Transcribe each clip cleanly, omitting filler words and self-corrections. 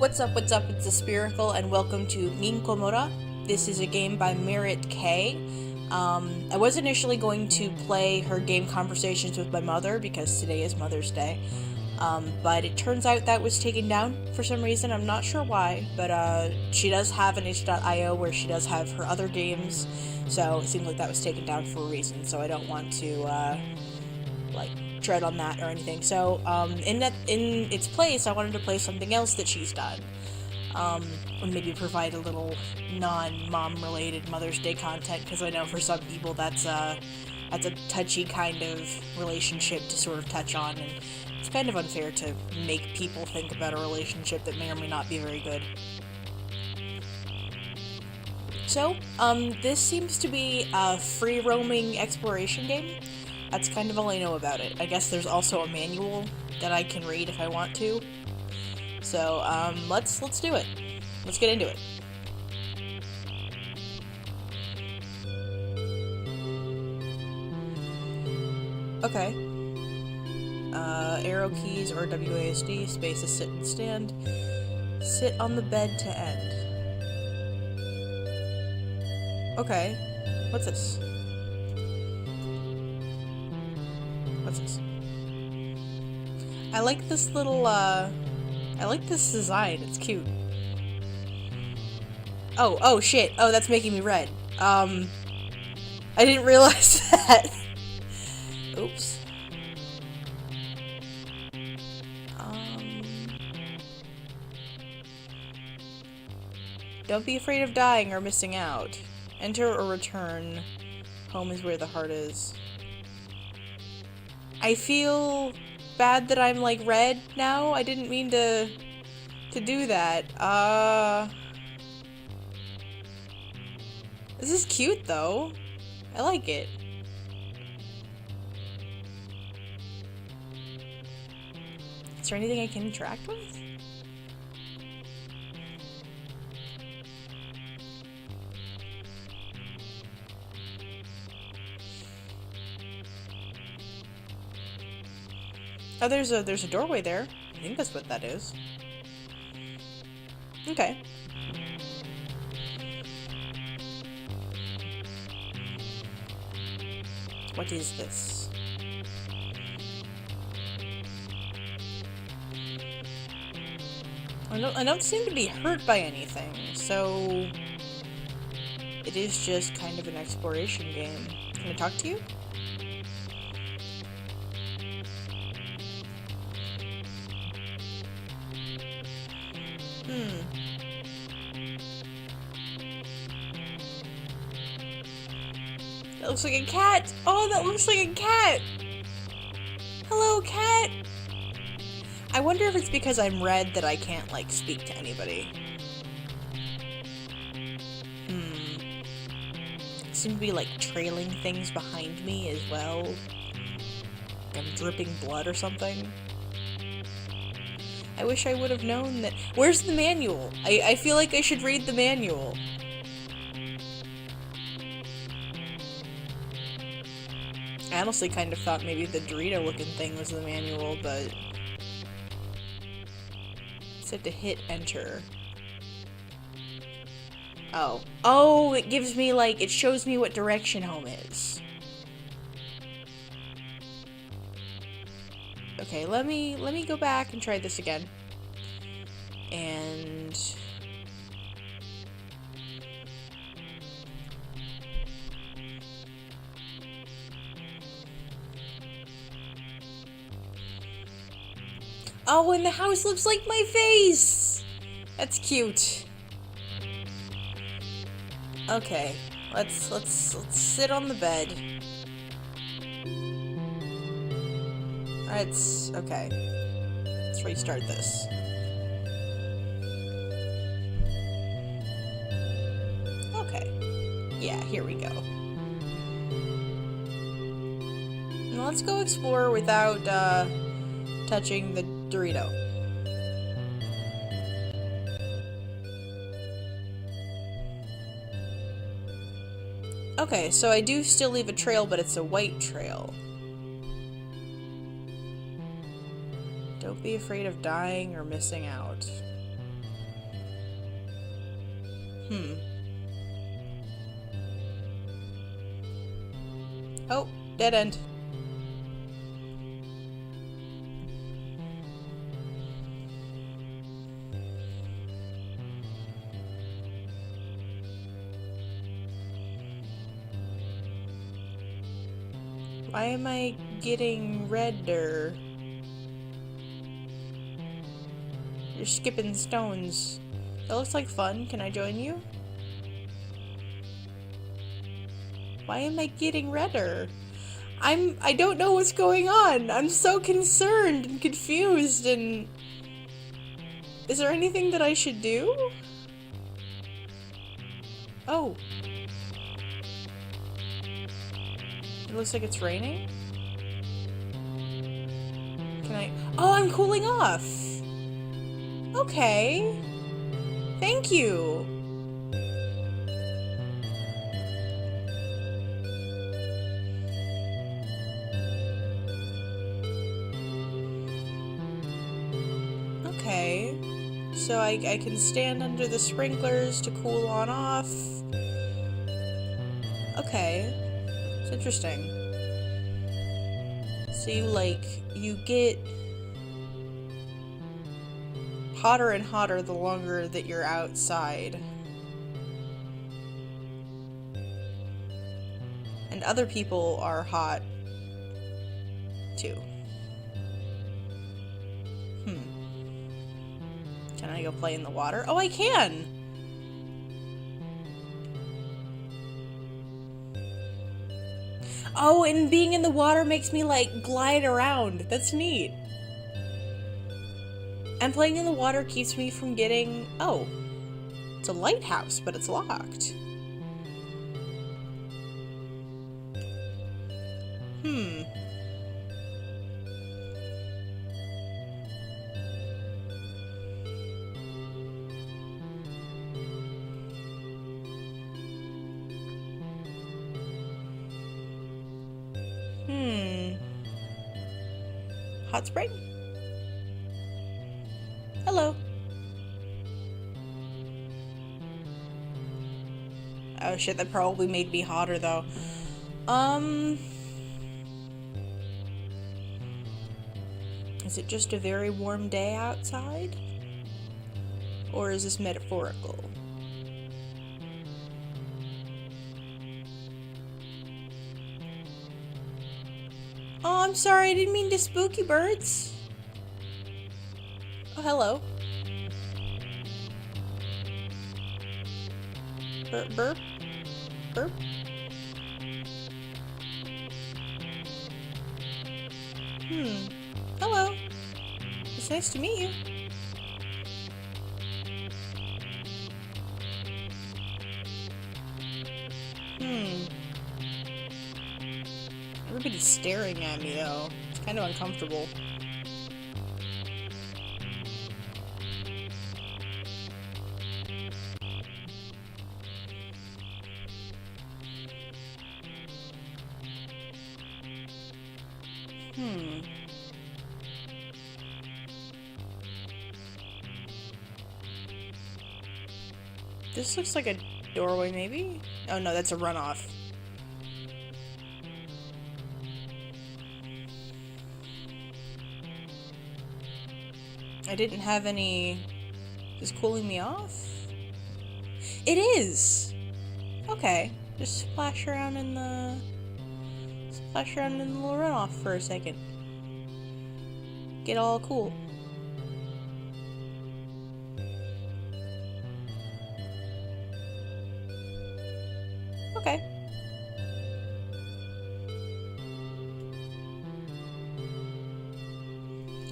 What's up, it's a Spherical, and welcome to Minkomora. This is a game by Merit K. I was initially going to play her game Conversations with My Mother, because today is Mother's Day, but it turns out that was taken down for some reason. I'm not sure why, but she does have an itch.io where she does have her other games, so it seems like that was taken down for a reason, so I don't want to, tread on that or anything. So, in its place, I wanted to play something else that she's done. And maybe provide a little non-mom related Mother's Day content, because I know for some people that's a touchy kind of relationship to sort of touch on, and it's kind of unfair to make people think about a relationship that may or may not be very good. So, this seems to be a free roaming exploration game. That's kind of all I know about it. I guess there's also a manual that I can read if I want to. So, let's do it. Let's get into it. Okay. Arrow keys or WASD, space is sit and stand. Sit on the bed to end. Okay. What's this? What's this? I like this little, I like this design. It's cute. Oh shit. Oh, that's making me red. I didn't realize that. Oops. Don't be afraid of dying or missing out. Enter or return. Home is where the heart is. I feel bad that I'm, like, red now. I didn't mean to do that. This is cute, though. I like it. Is there anything I can interact with? Oh, there's a doorway there. I think that's what that is. Okay. What is this? I don't seem to be hurt by anything, so it is just kind of an exploration game. Can I talk to you? That looks like a cat! Oh, that looks like a cat! Hello, cat! I wonder if it's because I'm red that I can't, like, speak to anybody. Seem to be, like, trailing things behind me as well. Like I'm dripping blood or something. I wish I would have known that- Where's the manual? I feel like I should read the manual. I honestly kind of thought maybe the Dorito-looking thing was the manual, but... It said to hit enter. Oh. Oh, it gives me, like, it shows me what direction home is. Okay, let me go back and try this again. And... Oh, and the house looks like my face! That's cute. Okay, let's sit on the bed. Okay. Let's restart this. Okay. Yeah, here we go. Now let's go explore without, touching the Dorito. Okay, so I do still leave a trail, but it's a white trail. Don't be afraid of dying or missing out. Oh, dead end. Why am I getting redder? You're skipping stones. That looks like fun. Can I join you? Why am I getting redder? I don't know what's going on. I'm so concerned and confused and... Is there anything that I should do? Oh. It looks like it's raining. Can I... Oh, I'm cooling off! Okay. Thank you. Okay. So I can stand under the sprinklers to cool on off. Okay. It's interesting. So you get hotter and hotter the longer that you're outside. And other people are hot too. Can I go play in the water? Oh, I can! Oh, and being in the water makes me, like, glide around. That's neat. And playing in the water keeps me from getting... Oh. It's a lighthouse, but it's locked. Hot spring? Hello. Oh shit, that probably made me hotter though. Is it just a very warm day outside? Or is this metaphorical? Oh, I'm sorry, I didn't mean to spook you, birds. Oh, hello. Burp, burp, burp. Hello. It's nice to meet you. Everybody's staring at me, though. It's kind of uncomfortable. This looks like a doorway, maybe? Oh no, that's a runoff. I didn't have any... Is cooling me off? It is! Okay. Just splash around in the... Splash around in the little runoff for a second. Get all cool. Okay.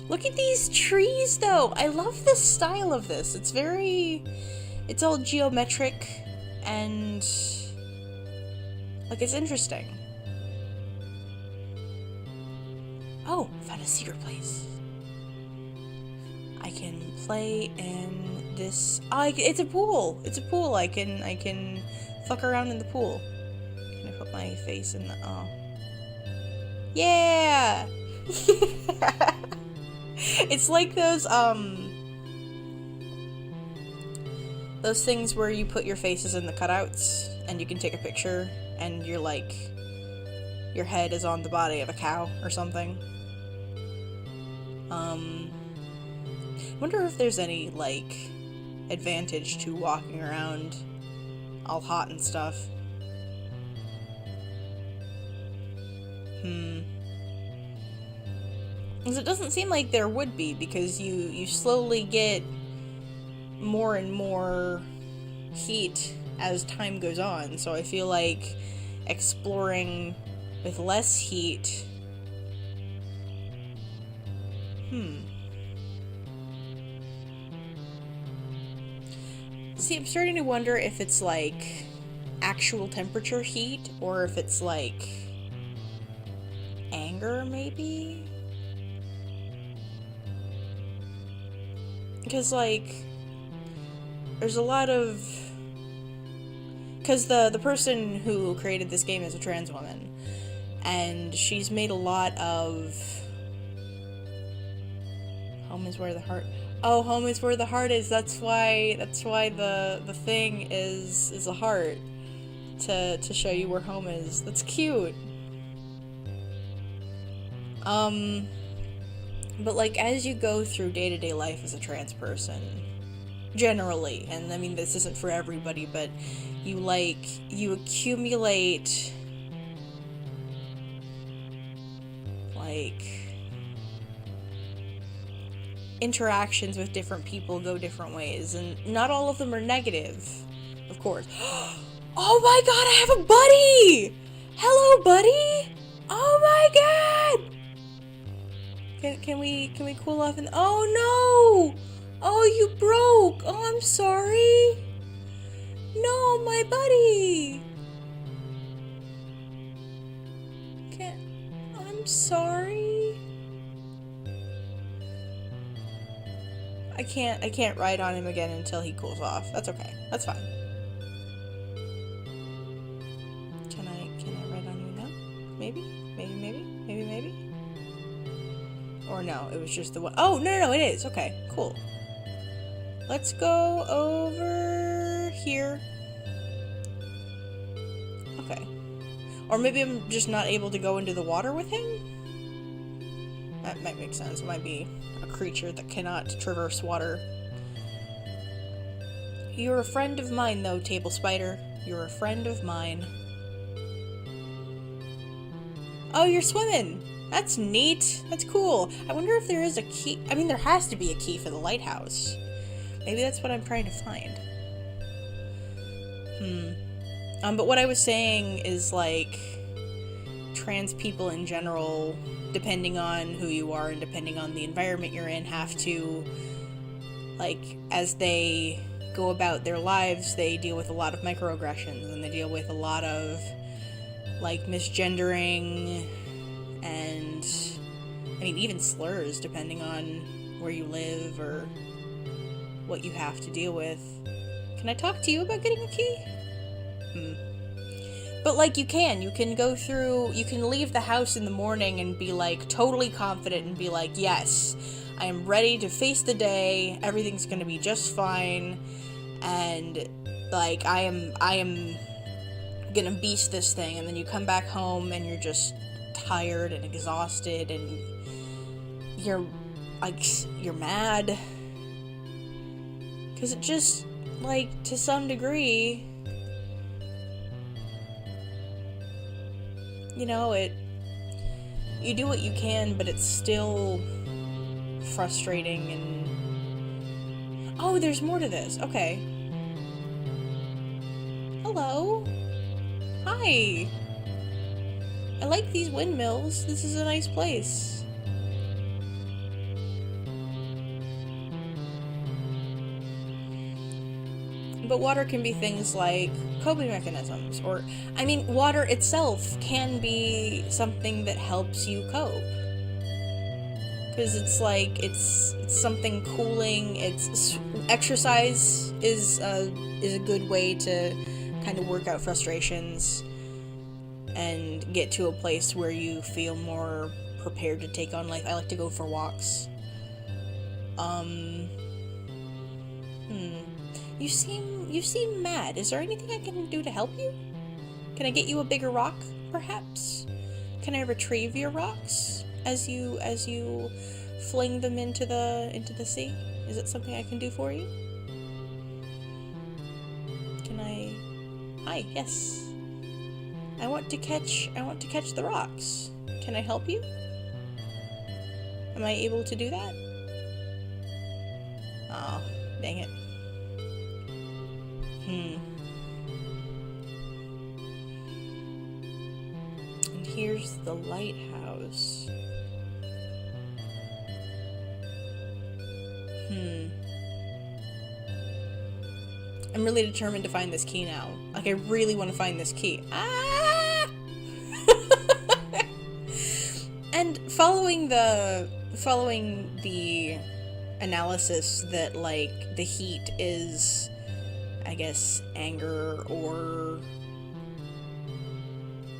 Look at these trees, though! I love the style of this. It's very... It's all geometric, and... Like, it's interesting. Oh, found a secret place. I can play in this... Oh, it's a pool! It's a pool! I can fuck around in the pool. Can I put my face in the... Oh. Yeah! It's like those, Those things where you put your faces in the cutouts and you can take a picture and you're like, your head is on the body of a cow or something. Wonder if there's any, like, advantage to walking around all hot and stuff. Because it doesn't seem like there would be, because you slowly get more and more heat as time goes on, so I feel like exploring with less heat... See, I'm starting to wonder if it's, like, actual temperature heat, or if it's, like, anger, maybe? Because, like, there's a lot of... Because the person who created this game is a trans woman, and she's made a lot of... Home is where the heart... Oh, home is where the heart is. That's why the thing is a heart. To show you where home is. That's cute. But, like, as you go through day-to-day life as a trans person, generally, and I mean, this isn't for everybody, but you accumulate, like, interactions with different people go different ways, and not all of them are negative, of course. Oh my god, I have a buddy! Hello, buddy! Oh my god! Can we cool off and... Oh no! Oh, you broke! Oh, I'm sorry! No, my buddy! I'm sorry. I can't ride on him again until he cools off. That's okay. That's fine. Can I ride on you now? Maybe? Maybe? Or no, it was just the one. Oh, no, it is. Okay, cool. Let's go over here. Okay. Or maybe I'm just not able to go into the water with him? That might make sense. It might be a creature that cannot traverse water. You're a friend of mine, though, Table Spider. You're a friend of mine. Oh, you're swimming! That's neat. That's cool. I wonder if there is a key. I mean, there has to be a key for the lighthouse. Maybe that's what I'm trying to find. But what I was saying is, like, trans people in general, depending on who you are and depending on the environment you're in, have to, like, as they go about their lives, they deal with a lot of microaggressions, and they deal with a lot of, like, misgendering, and, I mean, even slurs, depending on where you live or what you have to deal with. Can I talk to you about getting a key? But, like, you can go through, you can leave the house in the morning and be, like, totally confident and be like, yes, I am ready to face the day, everything's gonna be just fine, and, like, I am gonna beast this thing, and then you come back home and you're just tired and exhausted, and you're mad, because it just, like, to some degree, you know, you do what you can, but it's still frustrating, and... Oh, there's more to this. Okay. Hello. Hi. I like these windmills. This is a nice place. But water can be things like coping mechanisms, or, I mean, water itself can be something that helps you cope. Because it's like, it's something cooling, exercise is a good way to kind of work out frustrations and get to a place where you feel more prepared to take on life. I like to go for You seem mad. Is there anything I can do to help you? Can I get you a bigger rock, perhaps? Can I retrieve your rocks as you fling them into the sea? Is it something I can do for you? Can I? Hi, yes. I want to catch the rocks. Can I help you? Am I able to do that? Oh, dang it. And here's the lighthouse. I'm really determined to find this key now. Like, I really want to find this key. Ah! And following the analysis that, like, the heat is, I guess, anger, or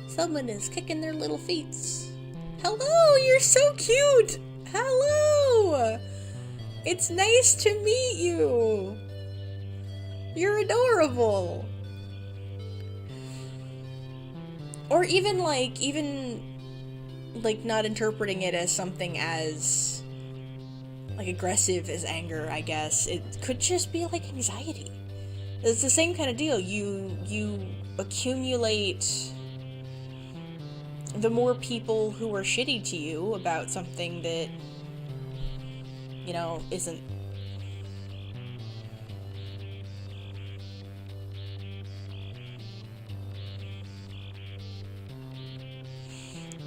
someone is kicking their little feet. Hello, you're so cute! Hello! It's nice to meet you! You're adorable! Or even not interpreting it as something as, like, aggressive as anger, I guess. It could just be, like, anxiety. It's the same kind of deal. You accumulate the more people who are shitty to you about something that, you know, isn't.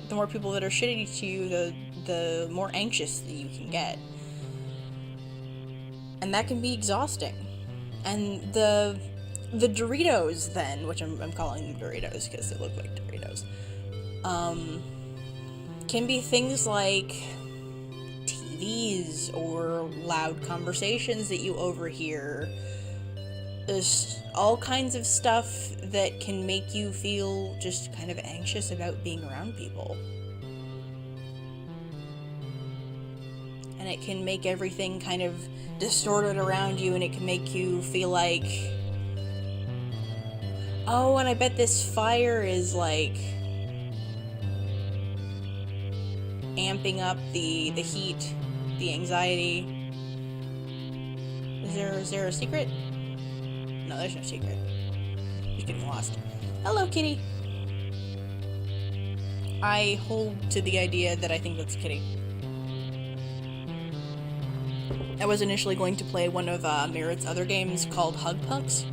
The more people that are shitty to you, the more anxious that you can get. And that can be exhausting. And the Doritos, then, which I'm calling them Doritos because they look like Doritos, can be things like TVs or loud conversations that you overhear. There's all kinds of stuff that can make you feel just kind of anxious about being around people. And it can make everything kind of distorted around you, and it can make you feel like, oh, and I bet this fire is, like, amping up the heat, the anxiety. Is there a secret? No, there's no secret. Just getting lost. Hello, kitty. I hold to the idea that I think that's a kitty. I was initially going to play one of Merit's other games called Hug Pugs,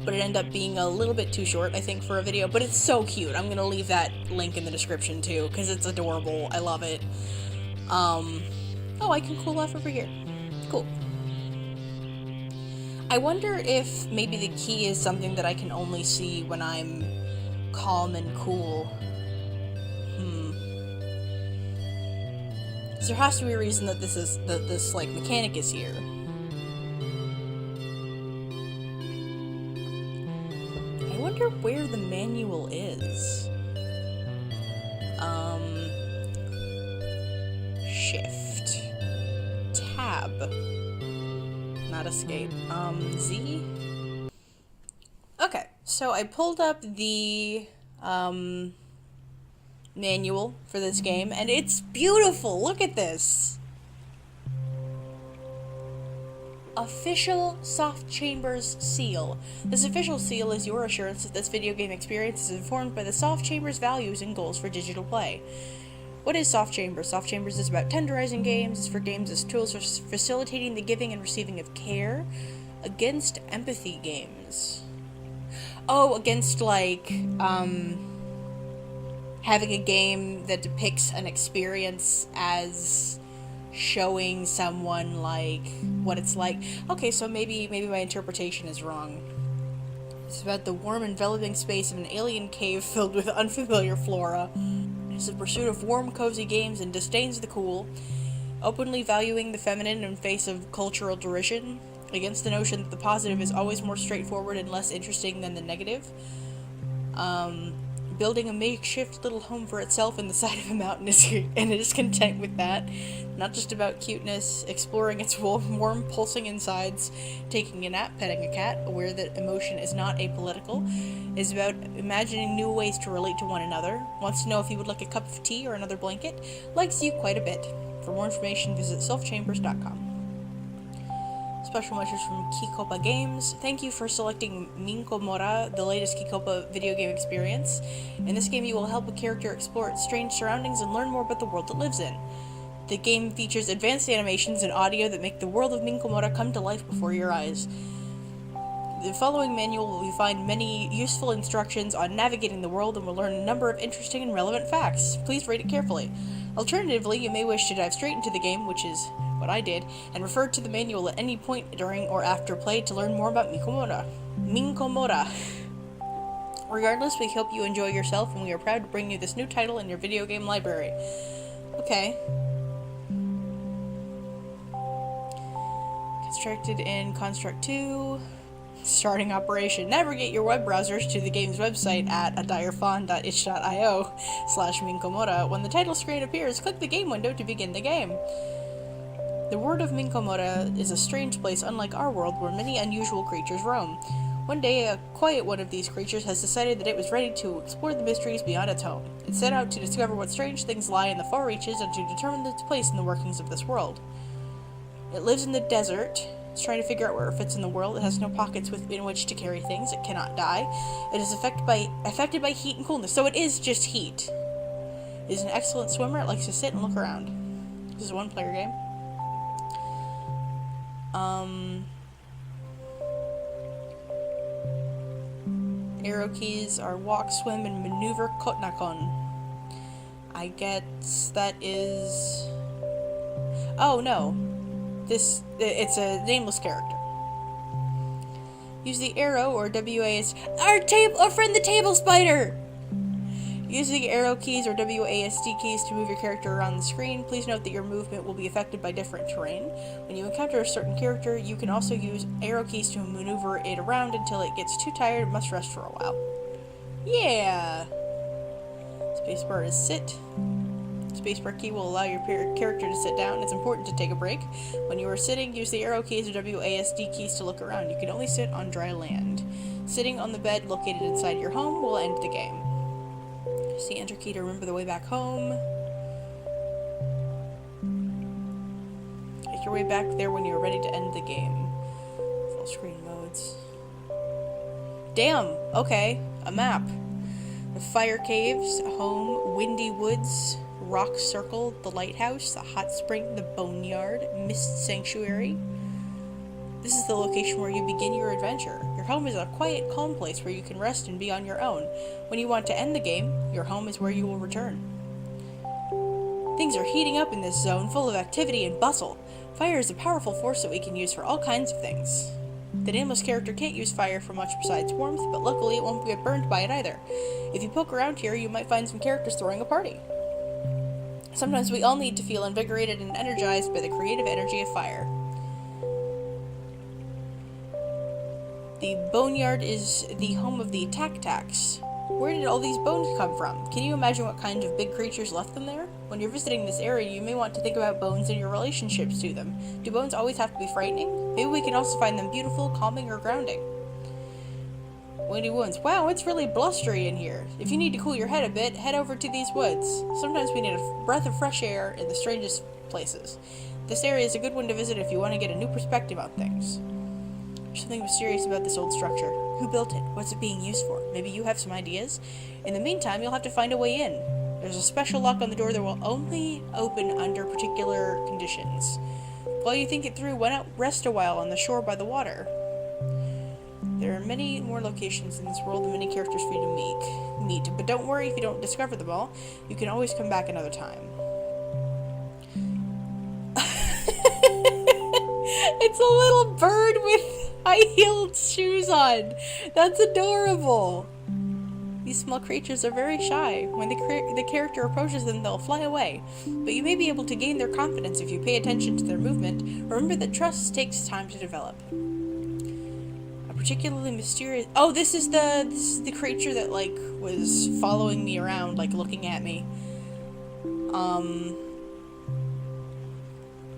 but it ended up being a little bit too short, I think, for a video, but it's so cute. I'm gonna leave that link in the description, too, because it's adorable. I love it. Oh, I can cool off over here. Cool. I wonder if maybe the key is something that I can only see when I'm calm and cool. There has to be a reason that this like mechanic is here. I wonder where the manual is. Shift. Tab. Not escape. Z? Okay, so I pulled up the, manual for this game, and it's beautiful! Look at this! Official Soft Chambers Seal. This official seal is your assurance that this video game experience is informed by the Soft Chambers values and goals for digital play. What is Soft Chambers? Soft Chambers is about tenderizing games. It's for games as tools for facilitating the giving and receiving of care against empathy games. Oh, against, like, having a game that depicts an experience as showing someone, like, what it's like. Okay, so maybe my interpretation is wrong. It's about the warm, enveloping space of an alien cave filled with unfamiliar flora. It's the pursuit of warm, cozy games and disdains the cool, openly valuing the feminine in face of cultural derision, against the notion that the positive is always more straightforward and less interesting than the negative. building a makeshift little home for itself in the side of a mountain, and it is content with that. Not just about cuteness, exploring its warm, pulsing insides, taking a nap, petting a cat, aware that emotion is not apolitical. It is about imagining new ways to relate to one another, wants to know if you would like a cup of tea or another blanket, likes you quite a bit. For more information, visit selfchambers.com. Special messages from Kikopa Games. Thank you for selecting Minkomora, the latest Kikopa video game experience. In this game, you will help a character explore its strange surroundings and learn more about the world it lives in. The game features advanced animations and audio that make the world of Minkomora come to life before your eyes. The following manual will find many useful instructions on navigating the world and will learn a number of interesting and relevant facts. Please read it carefully. Alternatively, you may wish to dive straight into the game, which is what I did, and refer to the manual at any point during or after play to learn more about Minkomora. Regardless, we hope you enjoy yourself, and we are proud to bring you this new title in your video game library. Okay. Constructed in Construct 2. Starting operation. Navigate your web browsers to the game's website at adirefon.itch.io/Minkomora. When the title screen appears, click the game window to begin the game. The world of Minkomora is a strange place unlike our world where many unusual creatures roam. One day, a quiet one of these creatures has decided that it was ready to explore the mysteries beyond its home. It set out to discover what strange things lie in the far reaches and to determine its place in the workings of this world. It lives in the desert. It's trying to figure out where it fits in the world. It has no pockets in which to carry things. It cannot die. It is affected by heat and coolness, so it is just heat. It is an excellent swimmer. It likes to sit and look around. This is a one-player game. Arrow keys are walk, swim, and maneuver Kotnakon. I guess that is... Oh, no. It's a nameless character. Use the arrow or WASD. Our friend the table spider! Use the arrow keys or WASD keys to move your character around the screen. Please note that your movement will be affected by different terrain. When you encounter a certain character, you can also use arrow keys to maneuver it around until it gets too tired and must rest for a while. Yeah! Spacebar is sit. Spacebar key will allow your character to sit down. It's important to take a break. When you are sitting, use the arrow keys or WASD keys to look around. You can only sit on dry land. Sitting on the bed located inside your home will end the game. Use the enter key to remember the way back home. Make your way back there when you are ready to end the game. Full screen modes. Damn! Okay. A map. The fire caves, home, windy woods, rock circle, the lighthouse, the hot spring, the boneyard, mist sanctuary. This is the location where you begin your adventure. Your home is a quiet, calm place where you can rest and be on your own. When you want to end the game, your home is where you will return. Things are heating up in this zone, full of activity and bustle. Fire is a powerful force that we can use for all kinds of things. The nameless character can't use fire for much besides warmth, but luckily it won't get burned by it either. If you poke around here, you might find some characters throwing a party. Sometimes we all need to feel invigorated and energized by the creative energy of fire. The boneyard is the home of the tak-taks. Where did all these bones come from? Can you imagine what kind of big creatures left them there? When you're visiting this area, you may want to think about bones and your relationships to them. Do bones always have to be frightening? Maybe we can also find them beautiful, calming, or grounding. Windy woods. Wow, it's really blustery in here. If you need to cool your head a bit, head over to these woods. Sometimes we need a breath of fresh air in the strangest places. This area is a good one to visit if you want to get a new perspective on things. There's something mysterious about this old structure. Who built it? What's it being used for? Maybe you have some ideas? In the meantime, you'll have to find a way in. There's a special lock on the door that will only open under particular conditions. While you think it through, why not rest a while on the shore by the water? There are many more locations in this world and many characters for you to meet. But don't worry if you don't discover them all. You can always come back another time. It's a little bird with high-heeled shoes on. That's adorable. These small creatures are very shy. When the character approaches them, they'll fly away. But you may be able to gain their confidence if you pay attention to their movement. Remember that trust takes time to develop. A particularly mysterious. Oh, this is the creature that, like, was following me around, like, looking at me.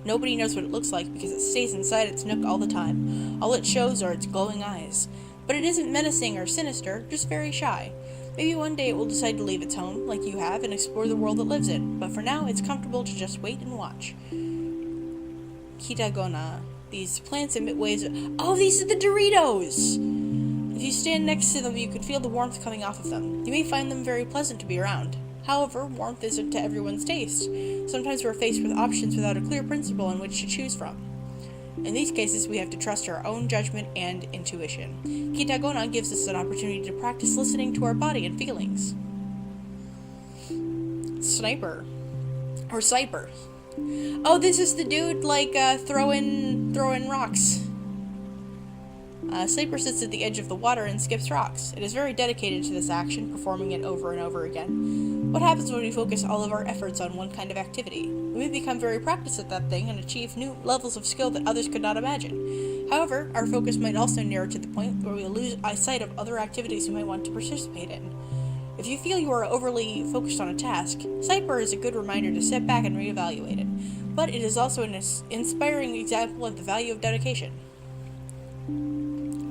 Nobody knows what it looks like because it stays inside its nook all the time. All it shows are its glowing eyes. But it isn't menacing or sinister, just very shy. Maybe one day it will decide to leave its home, like you have, and explore the world it lives in. But for now, it's comfortable to just wait and watch. Kitagona. These plants emit waves of... Oh, these are the Doritos! If you stand next to them, you could feel the warmth coming off of them. You may find them very pleasant to be around. However, warmth isn't to everyone's taste. Sometimes we're faced with options without a clear principle in which to choose from. In these cases, we have to trust our own judgment and intuition. Kitagona gives us an opportunity to practice listening to our body and feelings. Sniper. Or Syper. Oh, this is the dude, like, throwing rocks. Syper sits at the edge of the water and skips rocks. It is very dedicated to this action, performing it over and over again. What happens when we focus all of our efforts on one kind of activity? We may become very practiced at that thing and achieve new levels of skill that others could not imagine. However, our focus might also narrow to the point where we lose sight of other activities we might want to participate in. If you feel you are overly focused on a task, Syper is a good reminder to step back and reevaluate it. But it is also an inspiring example of the value of dedication.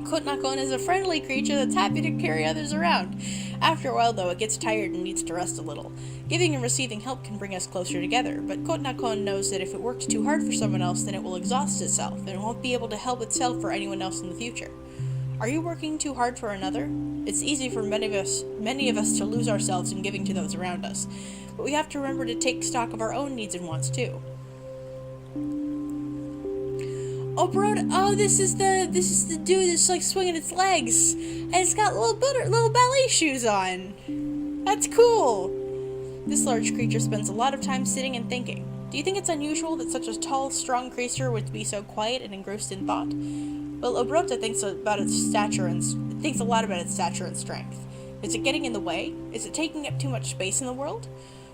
Kotnakon is a friendly creature that's happy to carry others around. After a while, though, it gets tired and needs to rest a little. Giving and receiving help can bring us closer together, but Kotnakon knows that if it works too hard for someone else, then it will exhaust itself, and it won't be able to help itself or anyone else in the future. Are you working too hard for another? It's easy for many of us to lose ourselves in giving to those around us, but we have to remember to take stock of our own needs and wants too. Obrota. Oh, this is the dude that's like swinging its legs, and it's got little ballet shoes on. That's cool. This large creature spends a lot of time sitting and thinking. Do you think it's unusual that such a tall, strong creature would be so quiet and engrossed in thought? Well, Obrota thinks a lot about its stature and strength. Is it getting in the way? Is it taking up too much space in the world?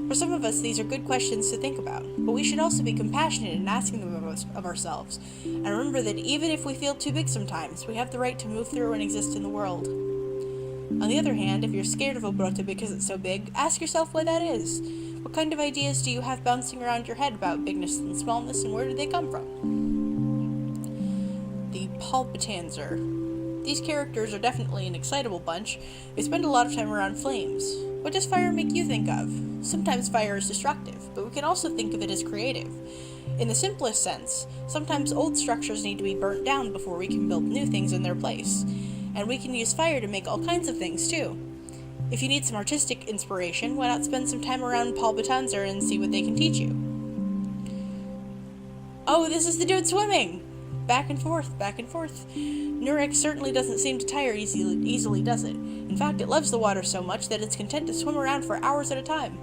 For some of us, these are good questions to think about, but we should also be compassionate in asking them of ourselves, and remember that even if we feel too big sometimes, we have the right to move through and exist in the world. On the other hand, if you're scared of Obrota because it's so big, ask yourself why that is. What kind of ideas do you have bouncing around your head about bigness and smallness, and where do they come from? The Palpitanzer. These characters are definitely an excitable bunch. They spend a lot of time around flames. What does fire make you think of? Sometimes fire is destructive, but we can also think of it as creative. In the simplest sense, sometimes old structures need to be burnt down before we can build new things in their place. And we can use fire to make all kinds of things too. If you need some artistic inspiration, why not spend some time around Palpitanzer and see what they can teach you? Oh, this is the dude swimming! Back and forth, back and forth. Nurex certainly doesn't seem to tire easily, does it? In fact, it loves the water so much that it's content to swim around for hours at a time.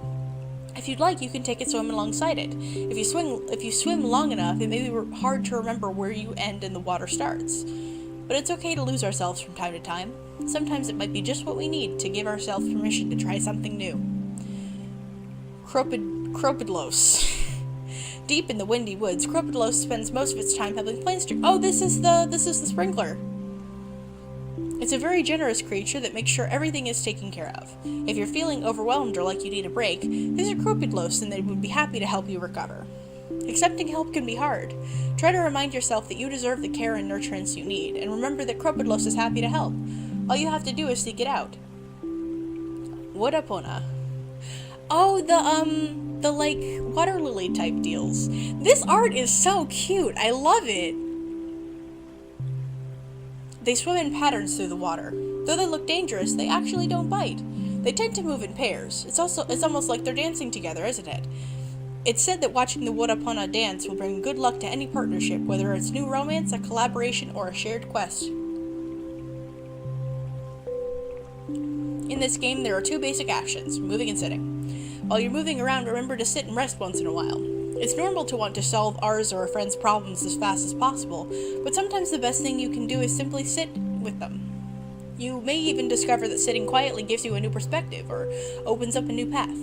If you'd like, you can take it swim alongside it. If you swim long enough, it may be hard to remember where you end and the water starts. But it's okay to lose ourselves from time to time. Sometimes it might be just what we need to give ourselves permission to try something new. Kropidlos. Deep in the windy woods, Kropidlos spends most of its time helping planes. Oh, this is the sprinkler. It's a very generous creature that makes sure everything is taken care of. If you're feeling overwhelmed or like you need a break, visit Kropidlos and they would be happy to help you recover. Accepting help can be hard. Try to remind yourself that you deserve the care and nurturance you need, and remember that Kropidlos is happy to help. All you have to do is seek it out. Wodapona. Oh, the like water lily type deals. This art is so cute. I love it. They swim in patterns through the water. Though they look dangerous, they actually don't bite. They tend to move in pairs. It's almost like they're dancing together, isn't it? It's said that watching the Wodapona dance will bring good luck to any partnership, whether it's new romance, a collaboration, or a shared quest. In this game, there are two basic actions, moving and sitting. While you're moving around, remember to sit and rest once in a while. It's normal to want to solve ours or a friend's problems as fast as possible, but sometimes the best thing you can do is simply sit with them. You may even discover that sitting quietly gives you a new perspective, or opens up a new path.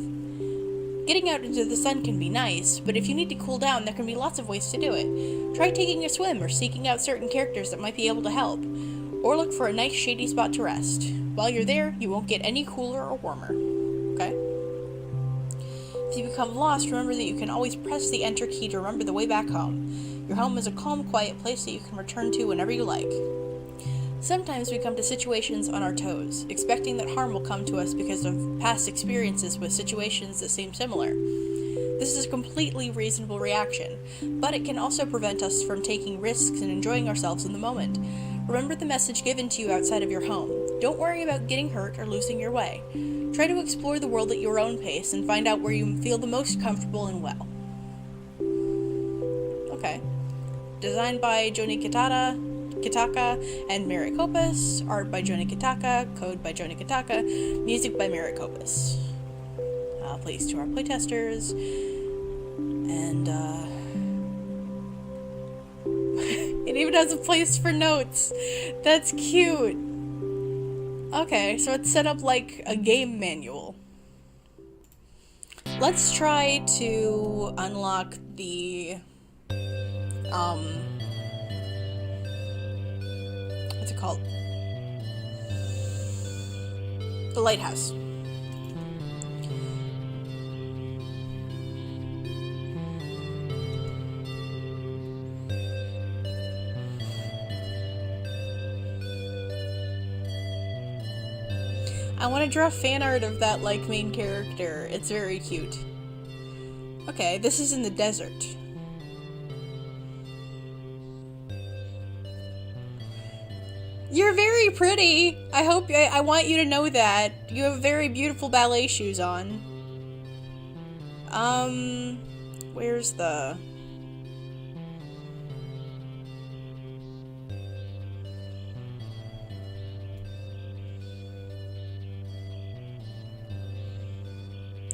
Getting out into the sun can be nice, but if you need to cool down, there can be lots of ways to do it. Try taking a swim or seeking out certain characters that might be able to help. or look for a nice shady spot to rest. While you're there, you won't get any cooler or warmer. Okay? If you become lost, remember that you can always press the enter key to remember the way back home. Your home is a calm, quiet place that you can return to whenever you like. Sometimes we come to situations on our toes, expecting that harm will come to us because of past experiences with situations that seem similar. This is a completely reasonable reaction, but it can also prevent us from taking risks and enjoying ourselves in the moment. Remember the message given to you outside of your home. Don't worry about getting hurt or losing your way. Try to explore the world at your own pace and find out where you feel the most comfortable and well. Okay. Designed by Joni Kitaka and Merritt Kopis. Art by Joni Kitaka. Code by Joni Kitaka. Music by Merritt Kopis. Please to our playtesters. And, it even has a place for notes. That's cute. Okay, so it's set up like a game manual. Let's try to unlock the, what's it called? The lighthouse. I want to draw fan art of that, like, main character. It's very cute. Okay, this is in the desert. You're very pretty! I want you to know that. You have very beautiful ballet shoes on. Where's the...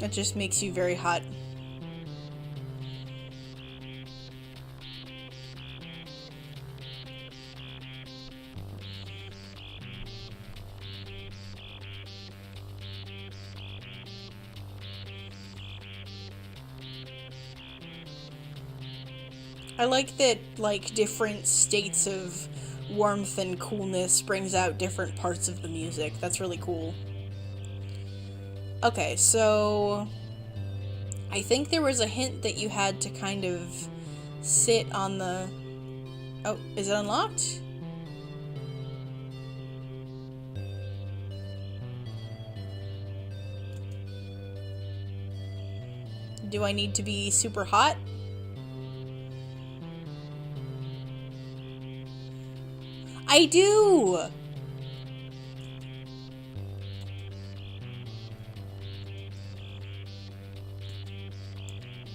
It just makes you very hot. I like that, like, different states of warmth and coolness brings out different parts of the music. That's really cool. Okay, so I think there was a hint that you had to kind of sit on the... Oh, is it unlocked? Do I need to be super hot? I do!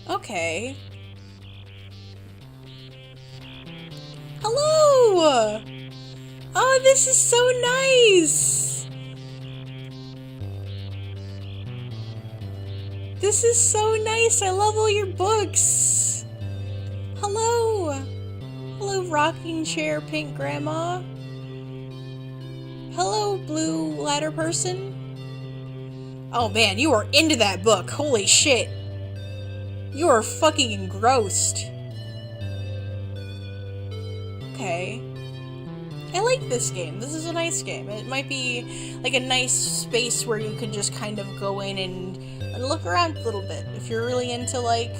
Okay. Hello! Oh, this is so nice! This is so nice! I love all your books! Hello! Hello, rocking chair pink grandma. Hello, blue ladder person. Oh man, you are into that book. Holy shit. You are fucking engrossed. Okay. I like this game. This is a nice game. It might be like a nice space where you could just kind of go in and look around a little bit if you're really into like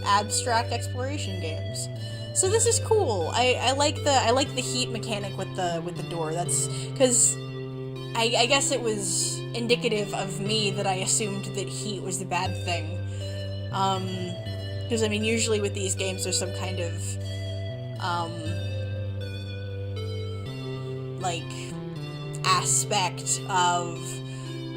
abstract exploration games. So this is cool. I like the heat mechanic with the door. That's because I guess it was indicative of me that I assumed that heat was the bad thing. Because I mean, usually with these games, there's some kind of, like, aspect of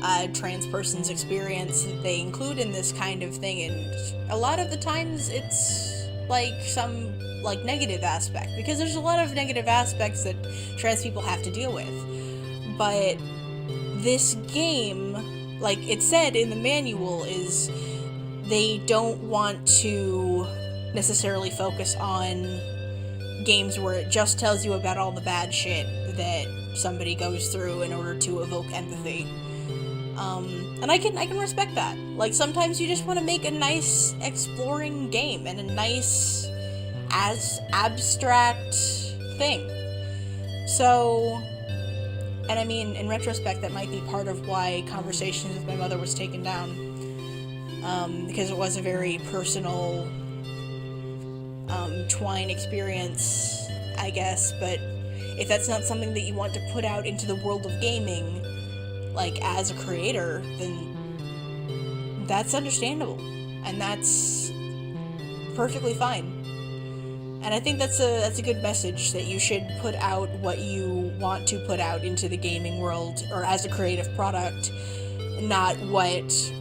a trans person's experience that they include in this kind of thing, and a lot of the times it's, like, some, like, negative aspect, because there's a lot of negative aspects that trans people have to deal with, but this game, like it said in the manual, is they don't want to necessarily focus on games where it just tells you about all the bad shit that somebody goes through in order to evoke empathy. And I can respect that. Like, sometimes you just want to make a nice exploring game and a nice abstract thing. So, and I mean, in retrospect, that might be part of why Conversations with My Mother was taken down, because it was a very personal Twine experience, I guess. But if that's not something that you want to put out into the world of gaming, like, as a creator, then that's understandable, and that's perfectly fine. And I think that's a good message, that you should put out what you want to put out into the gaming world, or as a creative product, not what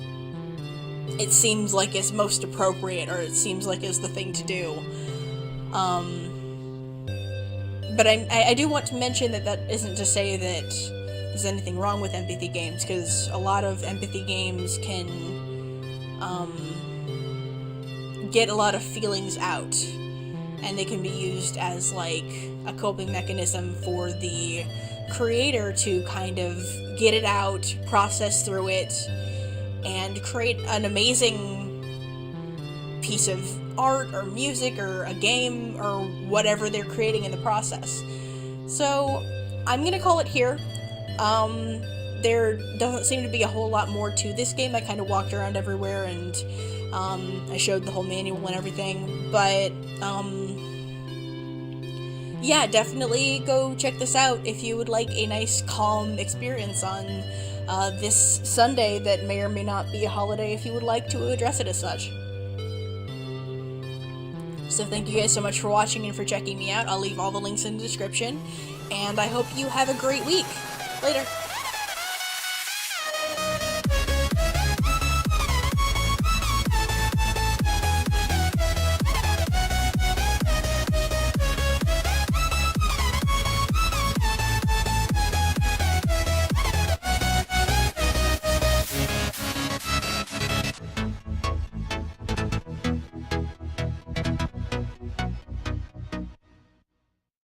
it seems like is most appropriate, or it seems like is the thing to do. But I do want to mention that isn't to say that there's anything wrong with empathy games, because a lot of empathy games can get a lot of feelings out, and they can be used as, like, a coping mechanism for the creator to kind of get it out, process through it, and create an amazing piece of art or music or a game or whatever they're creating in the process. So I'm gonna call it here. There doesn't seem to be a whole lot more to this game. I kind of walked around everywhere and I showed the whole manual and everything, but yeah, definitely go check this out if you would like a nice, calm experience on this Sunday that may or may not be a holiday, if you would like to address it as such. So thank you guys so much for watching and for checking me out. I'll leave all the links in the description, and I hope you have a great week. Later.